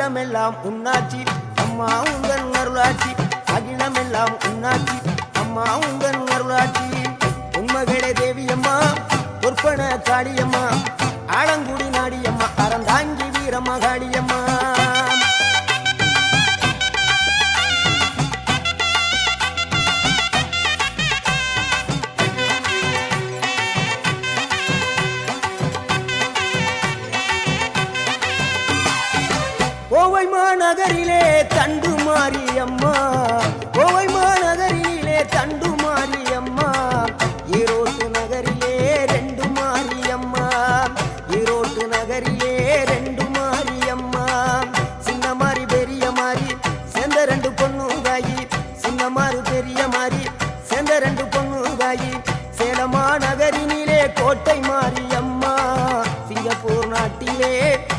அகிலமெல்லாம் உன்னாட்சி அம்மா உங்கள் அருளாட்சி அகிலமெல்லாம் உன்னாட்சி அம்மா உங்கள் அருளாட்சி உண்மகளே தேவியம்மா பொற்பன காளியம்மா ஆலங்குடி நாடியம்மா அறந்தாங்கி வீரம்மா காளியம்மா கோவை மாநகரிலே தண்டு மாரியம்மா கோவை மாநகரிலே தண்டு